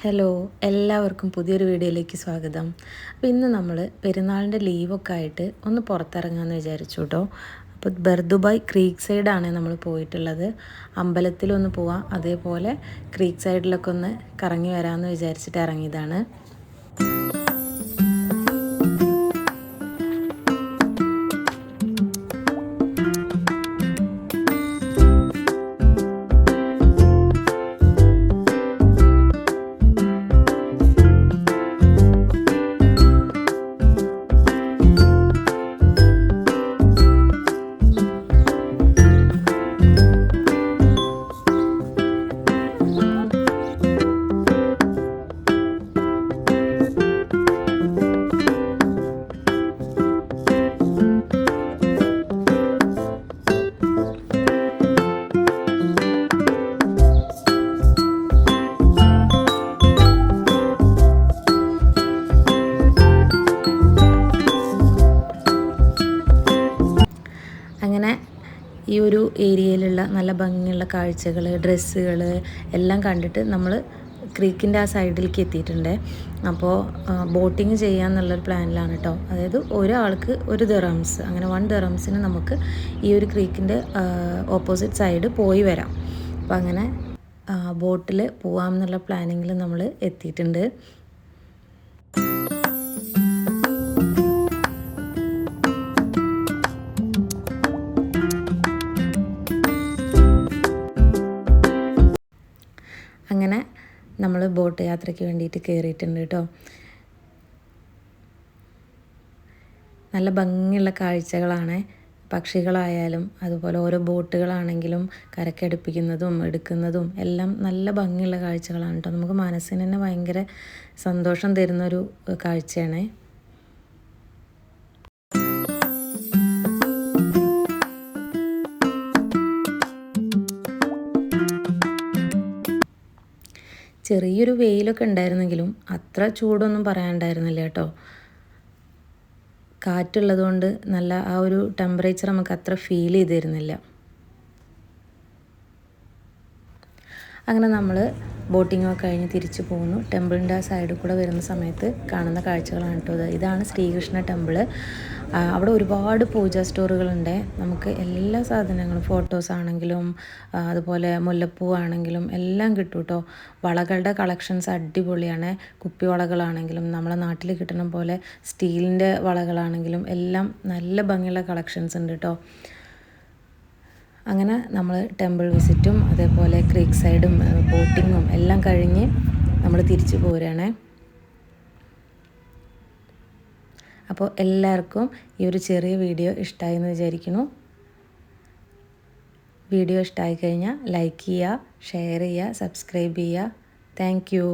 Hello, എല്ലാവർക്കും പുതിയൊരു വീഡിയോയിലേക്ക് സ്വാഗതം. അപ്പോൾ ഇന്ന് നമ്മൾ പെരുന്നാളിൻ്റെ ലീവൊക്കെ ആയിട്ട് ഒന്ന് പുറത്തിറങ്ങാമെന്ന് വിചാരിച്ചു കേട്ടോ. അപ്പോൾ ബർദുബായ് ക്രീക്ക് സൈഡാണ് നമ്മൾ പോയിട്ടുള്ളത്. അമ്പലത്തിലൊന്ന് പോവാം, അതേപോലെ ക്രീക്ക് സൈഡിലൊക്കെ ഒന്ന് കറങ്ങി വരാമെന്ന് വിചാരിച്ചിട്ട് ഇറങ്ങിയതാണ്. അങ്ങനെ ഈ ഒരു ഏരിയയിലുള്ള നല്ല ഭംഗിയുള്ള കാഴ്ചകൾ, ഡ്രസ്സുകൾ എല്ലാം കണ്ടിട്ട് നമ്മൾ ക്രീക്കിൻ്റെ ആ സൈഡിലേക്ക് എത്തിയിട്ടുണ്ട്. അപ്പോൾ ബോട്ടിങ് ചെയ്യാമെന്നുള്ളൊരു പ്ലാനിലാണ് കേട്ടോ. അതായത് ഒരാൾക്ക് 1 ദിർഹംസ്, അങ്ങനെ 1 ദിർഹംസിന് നമുക്ക് ഈ ഒരു ക്രീക്കിൻ്റെ ഓപ്പോസിറ്റ് സൈഡ് പോയി വരാം. അപ്പോൾ അങ്ങനെ ബോട്ടിൽ പോകാമെന്നുള്ള പ്ലാനിങ്ങിൽ നമ്മൾ എത്തിയിട്ടുണ്ട്. അങ്ങനെ നമ്മൾ ബോട്ട് യാത്രയ്ക്ക് വേണ്ടിയിട്ട് കയറിയിട്ടുണ്ട് കേട്ടോ. നല്ല ഭംഗിയുള്ള കാഴ്ചകളാണ്. പക്ഷികളായാലും അതുപോലെ ഓരോ ബോട്ടുകളാണെങ്കിലും കരക്കടുപ്പിക്കുന്നതും എടുക്കുന്നതും എല്ലാം നല്ല ഭംഗിയുള്ള കാഴ്ചകളാണ് കേട്ടോ. നമുക്ക് മനസ്സിന് തന്നെ ഭയങ്കര സന്തോഷം തരുന്നൊരു കാഴ്ചയാണ്. ചെറിയൊരു വെയിലൊക്കെ ഉണ്ടായിരുന്നെങ്കിലും അത്ര ചൂടൊന്നും പറയാനുണ്ടായിരുന്നില്ല കേട്ടോ. കാറ്റുള്ളത് കൊണ്ട് നല്ല ആ ഒരു ടെമ്പറേച്ചർ നമുക്ക് അത്ര ഫീൽ ചെയ്തിരുന്നില്ല. അങ്ങനെ നമ്മൾ ബോട്ടിങ്ങൊക്കെ കഴിഞ്ഞ് തിരിച്ചു പോകുന്നു. ടെമ്പിളിൻ്റെ ആ സൈഡിൽ കൂടെ വരുന്ന സമയത്ത് കാണുന്ന കാഴ്ചകളാണ് കേട്ടോ. ഇതാണ് ശ്രീകൃഷ്ണ ടെമ്പിള്. അവിടെ ഒരുപാട് പൂജാ സ്റ്റോറുകളുണ്ട്. നമുക്ക് എല്ലാ സാധനങ്ങളും, ഫോട്ടോസ് ആണെങ്കിലും അതുപോലെ മുല്ലപ്പൂ ആണെങ്കിലും എല്ലാം കിട്ടും കേട്ടോ. വളകളുടെ കളക്ഷൻസ് അടിപൊളിയാണ്. കുപ്പിവളകളാണെങ്കിലും നമ്മളെ നാട്ടിൽ കിട്ടുന്ന പോലെ സ്റ്റീലിൻ്റെ വളകളാണെങ്കിലും എല്ലാം നല്ല ഭംഗിയുള്ള കളക്ഷൻസ് ഉണ്ട് കേട്ടോ. അങ്ങനെ നമ്മൾ ടെമ്പിൾ വിസിറ്റും അതേപോലെ ക്രീക്ക് സൈഡും ബോട്ടിങ്ങും എല്ലാം കഴിഞ്ഞ് നമ്മൾ തിരിച്ചു പോരുകയാണ്. അപ്പോൾ എല്ലാവർക്കും ഈ ഒരു ചെറിയ വീഡിയോ ഇഷ്ടമായി എന്ന് വിചാരിക്കുന്നു. വീഡിയോ ഇഷ്ടമായി കഴിഞ്ഞാൽ ലൈക്ക് ചെയ്യുക, ഷെയർ ചെയ്യുക, സബ്സ്ക്രൈബ് ചെയ്യുക. Thank you.